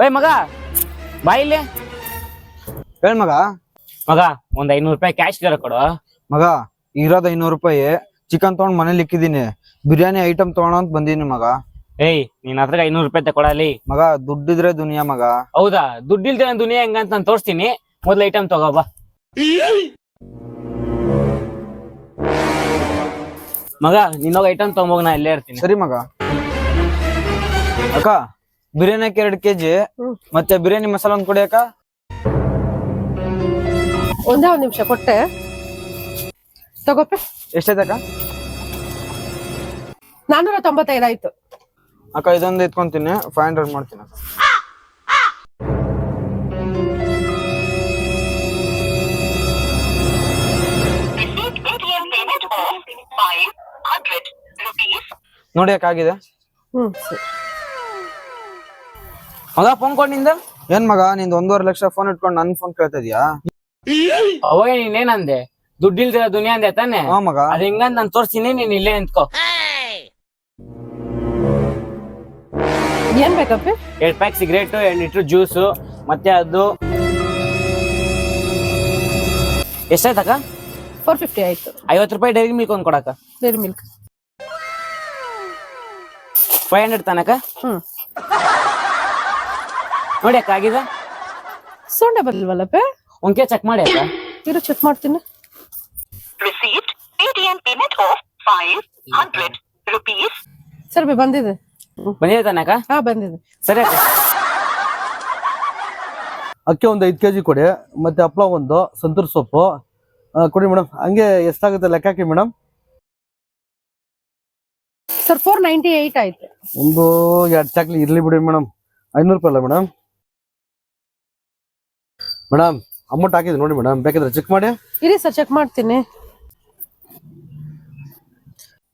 ಏಯ್ ಮಗ ಬಾ ಇಲ್ಲಿ. ಹೇಳ್ ಮಗ. ಮಗ ಒಂದ್ 500 ರೂಪಾಯಿ ಕ್ಯಾಶ್ ಇದಾರೆ ಕೊಡು. ಮಗ ಇರೋದ್ 500 ರೂಪಾಯಿ. ಚಿಕನ್ ತಗೊಂಡ್ ಮನೇಲಿ ಇಕ್ಕಿದೀನಿ. ಬಿರಿಯಾನಿ ಐಟಮ್ ತಗೋಣ ಅಂತ ಬಂದೀನಿ ಮಗ. ಏಯ್ ನೀನ್ ಹತ್ರ 500 ರೂಪಾಯಿ ತಗೊಳಲಿ. ಮಗ ದುಡ್ಡಿದ್ರೆ ದುನಿಯಾ ಮಗ. ಹೌದಾ? ದುಡ್ಡಿಲ್ದೆ ನನ್ ದುನಿಯಾ ಹೆಂಗಂತ ನಾನು ತೋರಿಸ್ತೀನಿ. ಮೊದ್ಲು ಐಟಮ್ ತಗೋ ಬಾ. ಮಗ ನಿನ್ನೋಗ ಐಟಮ್ ತಗೊಂಬೋಗ, ನಾ ಇಲ್ಲೇ ಇರ್ತೀನಿ. ಸರಿ ಮಗ. ಅಕ್ಕ ಬಿರಿಯಾನಿ 2 kg ಮತ್ತೆ ಬಿರಿಯಾನಿ ಮಸಾಲ ಒಂದ್ ಕೊಡಿ ಅಕ್ಕ. ಒಂದೇ ಒಂದ್ ನಿಮಿಷ ಕೊಟ್ಟೆ ತಗೋಪ. ಎಷ್ಟೈತಕ್ಕ? 495 ಆಯ್ತು ಅಕ್ಕ. ಇದೊಂದು ಎತ್ಕೊಂತೀನಿ, 500 ಮಾಡ್ತೀನಿ ಅಕ್ಕ. ನೋಡಿ ಅಕ್ಕ ಆಗಿದೆ. ಸರಿ. ಮಗ ಫೋನ್ ಕೊಡ್ ನಿಂದ. ಏನ್ ಮಗ ನಿಂದ್ 1.5 ಲಕ್ಷ ಫೋನ್ ಇಟ್ಕೊಂಡು ನನ್ ಫೋನ್ ಕೇಳ್ತಾ ಇದೀಯಾ? ಅವಾಗ ನೀನೇನಂದೆ? ದುಡ್ಡಿಲ್ದಿರ ದುನಿಯಾ ಅಂದೆ ತಾನೆ? ಹಾ ಮಗ. ಅದ್ ಹೆಂಗಂತ ನಾನು ತೋರಿಸ್ತೀನಿ, ನೀನ್ ಇಲ್ಲೇ ನಿಂತ್ಕೋ. ಏನ್ ಬೇಕಪ್ಪ? 2 ಪ್ಯಾಕ್ ಸಿಗರೇಟ್, 2 ಲೀಟರ್ ಜ್ಯೂಸು, ಮತ್ತೆ ಅದು ಎಷ್ಟಾಯ್ತಕ್ಕ? 450 ಆಯ್ತು. 50 ರೂಪಾಯಿ ಡೈರಿ ಮಿಲ್ಕ್ ಒಂದ್ ಕೊಡಕ. ಡೈರಿ ಮಿಲ್ಕ್ 500 ತನಕ. ನೋಡಿ ಅಕ್ಕ ಆಗಿದೆ. ಸೊಂಡೆ ಬರ್ಲಿಲ್ವಲ್ಲಪ್ಪ? ಒಂಕೆ ಚೆಕ್ ಮಾಡಿ ಅಕ್ಕ. ಇರು ಚೆಕ್ ಮಾಡ್ತೀನಿ. ಸರ್ ಬಂದಿದೆ. ಬಂದಿದೆ ತನಕ? ಹಾ ಬಂದಿದೆ. ಸರಿ ಅಕ್ಕ. ಅಕ್ಕಿ ಒಂದು 5 kg ಕೊಡಿ, ಮತ್ತೆ ಹಪ್ಳ ಒಂದು, ಸಂತೂರ್ ಸೊಪ್ಪು ಕೊಡಿ ಮೇಡಮ್. ಹಂಗೆ ಎಷ್ಟಾಗುತ್ತೆ ಲೆಕ್ಕ ಹಾಕಿ ಮೇಡಮ್. ಸರ್ 498 ಆಯ್ತು. ಒಂದು 2 ಚಾಕ್ಲಿ ಇರ್ಲಿ ಬಿಡಿ ಮೇಡಮ್. 500 ರೂಪಾಯಿ ಅಲ್ಲ ಮೇಡಮ್. ಮೇಡಮ್ ಅಮೌಂಟ್ ಹಾಕಿದೆ ನೋಡಿ ಮೇಡಮ್, ಬೇಕಾದ್ರೆ ಚೆಕ್ ಮಾಡಿ. ಇರಿ ಸರ್ ಚೆಕ್ ಮಾಡ್ತೀನಿ.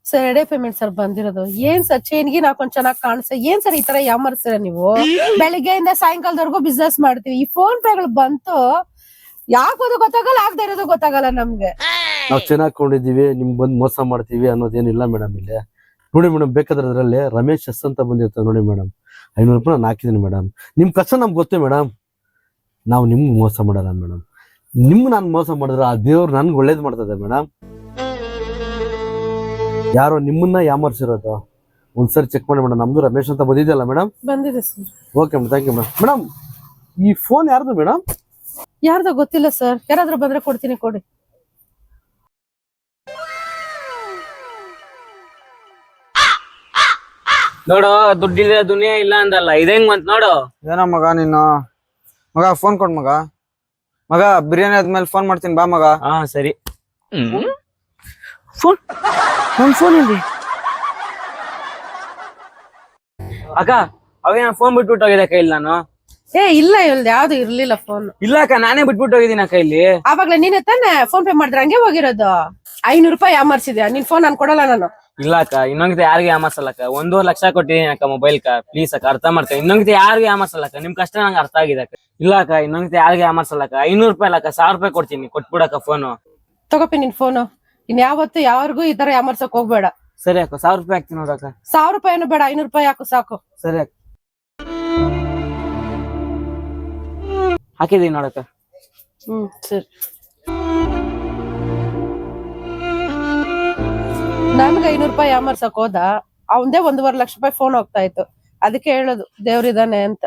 ಸರ್ ಎರಡೇ ಪೇಮೆಂಟ್ ಸರ್ ಬಂದಿರೋದು. ಏನ್ ಸರ್ ಚೈನ್ಗೆ ನಾಕೊಂಡ್ ಚೆನ್ನಾಗಿ ಕಾಣಿಸ್ತಾ, ಏನ್ ಸರ್ ಈ ತರ ಯಾಮರ್ಸ್ತೀರ ನೀವು? ಬೆಳಿಗ್ಗೆಯಿಂದ ಸಾಯಂಕಾಲದವರೆಗೂ ಬಿಸ್ನೆಸ್ ಮಾಡ್ತೀವಿ, ಈ ಫೋನ್ ಪೇಗಳು ಬಂತು ಯಾಕೋದು ಗೊತ್ತಾಗಲ್ಲ, ಆಗದೆ ಇರೋದು ಗೊತ್ತಾಗಲ್ಲ ನಮ್ಗೆ. ನಾವು ಚೆನ್ನಾಗಿ ಕೊಂಡಿದ್ದೀವಿ, ನಿಮ್ಗೆ ಬಂದು ಮೋಸ ಮಾಡ್ತೀವಿ ಅನ್ನೋದೇನಿಲ್ಲ ಮೇಡಮ್. ಇಲ್ಲಿ ನೋಡಿ ಮೇಡಮ್, ಬೇಕಾದ್ರೆ ಅದರಲ್ಲಿ ರಮೇಶ್ ಎಸ್ ಅಂತ ಬಂದಿರ್ತದೆ ನೋಡಿ ಮೇಡಮ್. 500 ರೂಪಾಯಿ ನಾನು ಹಾಕಿದ್ದೀನಿ ಮೇಡಮ್. ನಿಮ್ ಕಷ್ಟ ನಮ್ಗೆ ಗೊತ್ತೇ ಮೇಡಮ್. ನಾವು ನಿಮ್ಗೆ ಮೋಸ ಮಾಡಲ್ಲ ಮೇಡಮ್. ನಿಮ್ಗೆ ನಾನು ಮೋಸ ಮಾಡಿದ್ರೆ ಆ ದೇವ್ರು ನನ್ಗೆ ಒಳ್ಳೇದು ಮಾಡ್ತದೆ ಮೇಡಮ್. ಯಾರೋ ನಿಮ್ಮನ್ನ ಯಾಮರ್ಸಿರೋದು. ಒಂದ್ಸರಿ ಚೆಕ್ ಮಾಡಿ ಮೇಡಮ್. ನಮ್ದು ರಮೇಶ್ ಅಂತ ಬಂದಿದೆಯಲ್ಲ ಮೇಡಮ್? ಬಂದಿದೆ sir. Okay madam, thank you madam. Madam ಈ ಫೋನ್ ಯಾರ್ದು ಮೇಡಮ್? ಯಾರ್ದೋ ಗೊತ್ತಿಲ್ಲ ಸರ್, ಯಾರಾದ್ರೂ ಬಂದ್ರೆ ಕೊಡ್ತೀನಿ, ಕೊಡಿ. ನೋಡು ದುಡ್ಡಿಲ್ಲ ದುನಿಯಾ ಇಲ್ಲ ಅಂದಲ್ಲ, ಇದೇಂಗ್ ಬಂತ್ ನೋಡು. ಏನೋ ಮಗ ನೀನು. ಮಗ ಫೋನ್ ಕೊಡ್ ಮಗ. ಮಗ ಬಿರಿಯಾನಿ ಆದ್ಮೇಲೆ ಫೋನ್ ಮಾಡ್ತೀನಿ ಬಾ ಮಗ. ಹಾ ಸರಿ. ಫೋನ್ ನನ್ ಫೋನ್ ಇಲ್ಲಿ ಅಕ್ಕ. ಅವೇನ ಫೋನ್ ಬಿಟ್ಬಿಟ್ಟು ಹೋಗಿದೆ ಕೈಲಿ ನಾನು. ಇಲ್ಲ ಇಲ್ದ ಯಾವ್ದು ಇರ್ಲಿಲ್ಲ ಫೋನ್. ಇಲ್ಲ ಅಕ್ಕ, ನಾನೇ ಬಿಟ್ಬಿಟ್ಟು ಹೋಗಿದ್ದೀನಿ ಅಕ್ಕ ಇಲ್ಲಿ. ಆವಾಗ್ಲೇ ನೀನೆ ತಾನೆ ಫೋನ್ ಪೇ ಮಾಡಿದ್ರೆ ಹಂಗೆ ಹೋಗಿರೋದು. 500 ರೂಪಾಯಿ ಯಾಮರ್ಸಿದ್ಯಾ? ನಿನ್ ಫೋನ್ ನಾನು ಕೊಡಲ್ಲ ನಾನು. ಇಲ್ಲ ಅಕ್ಕ, ಇನ್ನೊಂಗಿತ ಯಾರಿಗೂ ಯಾಮರ್ಸಲ್ಲಕ್ಕ. 1.5 ಲಕ್ಷ ಕೊಟ್ಟಿದ್ದೀನಿ ಅಕ್ಕ ಮೊಬೈಲ್ ಕ. ಪ್ಲೀಸ್ ಅಕ್ಕ ಅರ್ಥ ಮಾಡ್ತೀನಿ. ಇನ್ನೊಂಗಿತ ಯಾರಿಗೂ ಯಾಮರ್ಸಲ್ಲಕ್ಕ. ನಿಮ್ ಕಷ್ಟ ನಂಗೆ ಅರ್ಥ ಆಗಿದೆ ಅಕ್ಕ. ಇಲ್ಲ ಅಕ್ಕ, ಇನ್ನೊಂಗಿತ ಯಾರಿಗೂ ಯಾಮರ್ಸಲ್ಲಕ್ಕ. 500 ರೂಪಾಯಿ ಅಲ್ಲಕ್ಕ, 1000 ರೂಪಾಯಿ ಕೊಡ್ತೀನಿ, ಕೊಟ್ಬಿಡಕ್ಕ ಫೋನು. ತಗೋಪಿ ನಿನ್ ಫೋನು. ಇನ್ ಯಾವತ್ತು ಯಾರಿಗೂ ಈ ತರ ಯಾಮರ್ಸಕ್ ಹೋಗ್ಬೇಡ. ಸರಿ ಅಕ್ಕ, 1000 ರೂಪಾಯಿ ಹಾಕ್ತೀನಿ ನೋಡಕ್ಕ. 1000 ರೂಪಾಯಿನೂ ಬೇಡ, 500 ರೂಪಾಯಿ ಹಾಕು ಸಾಕು. ಸರಿ ಅಕ್ಕ, ಹಾಕಿದೀನಿ ನೋಡಕ್ಕ. ಸರಿ. ನನ್ಗೆ 500 ರೂಪಾಯಿ ಯಾಮರ್ಸಕ್ ಹೋದ, ಅವಂದೇ 1.5 ಲಕ್ಷ ರೂಪಾಯಿ ಫೋನ್ ಹೋಗ್ತಾ ಇತ್ತು. ಅದಕ್ಕೆ ಹೇಳೋದು ದೇವ್ರಿದಾನೆ ಅಂತ.